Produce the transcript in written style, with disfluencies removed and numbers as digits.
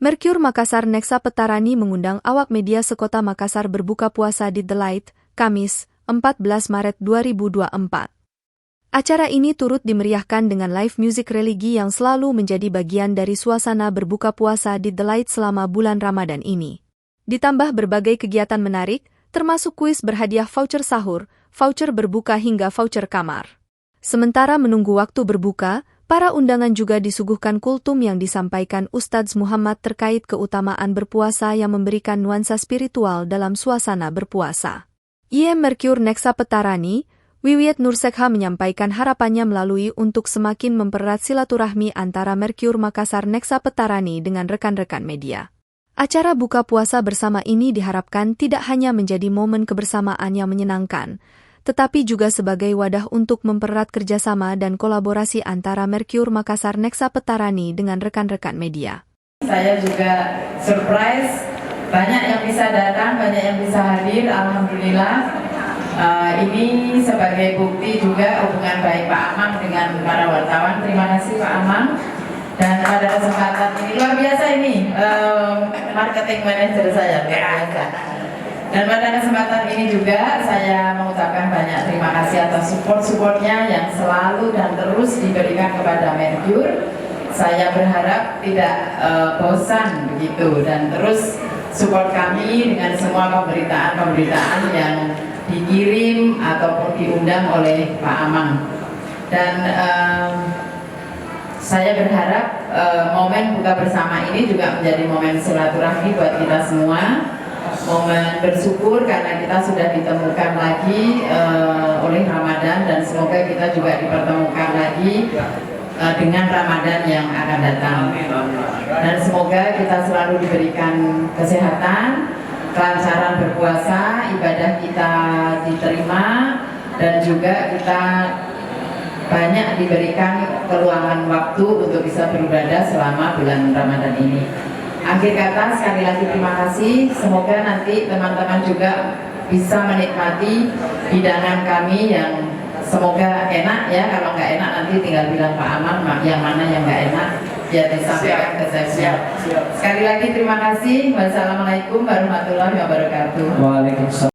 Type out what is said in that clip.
Mercure Makassar Nexa Petarani mengundang awak media sekota Makassar berbuka puasa di The Light, Kamis, 14 Maret 2024. Acara ini turut dimeriahkan dengan live music religi yang selalu menjadi bagian dari suasana berbuka puasa di The Light selama bulan Ramadan ini. Ditambah berbagai kegiatan menarik, termasuk kuis berhadiah voucher sahur, voucher berbuka hingga voucher kamar. Sementara menunggu waktu berbuka, para undangan juga disuguhkan kultum yang disampaikan Ustadz Muhammad terkait keutamaan berpuasa yang memberikan nuansa spiritual dalam suasana berpuasa. Mercure Nexa Petarani, Wiwit Nursekha menyampaikan harapannya melalui untuk semakin mempererat silaturahmi antara Mercure Makassar Nexa Petarani dengan rekan-rekan media. Acara buka puasa bersama ini diharapkan tidak hanya menjadi momen kebersamaan yang menyenangkan, tetapi juga sebagai wadah untuk mempererat kerjasama dan kolaborasi antara Mercure Makassar Nexa Petarani dengan rekan-rekan media. Saya juga surprise, banyak yang bisa datang, banyak yang bisa hadir, alhamdulillah. Ini sebagai bukti juga hubungan baik Pak Amang dengan para wartawan. Terima kasih Pak Amang. Dan pada kesempatan ini luar biasa ini marketing manager saya luar biasa. Dan pada kesempatan ini juga saya mengucapkan banyak terima kasih atas support-supportnya yang selalu dan terus diberikan kepada Mercure. Saya berharap tidak bosan begitu dan terus support kami dengan semua pemberitaan-pemberitaan yang dikirim ataupun diundang oleh Pak Amang. Dan saya berharap momen buka bersama ini juga menjadi momen silaturahmi buat kita semua. Momen bersyukur karena kita sudah ditemukan lagi oleh Ramadan dan semoga kita juga dipertemukan lagi dengan Ramadan yang akan datang. Dan semoga kita selalu diberikan kesehatan, kelancaran berpuasa, ibadah kita diterima, dan juga kita banyak diberikan keluangan waktu untuk bisa beribadah selama bulan Ramadan ini. Akhir kata, sekali lagi terima kasih. Semoga nanti teman-teman juga bisa menikmati hidangan kami yang semoga enak ya. Kalau nggak enak nanti tinggal bilang Pak Amang yang mana yang nggak enak, biar disampaikan ke saya. Sekali lagi terima kasih. Wassalamualaikum warahmatullahi wabarakatuh. Waalaikumsalam.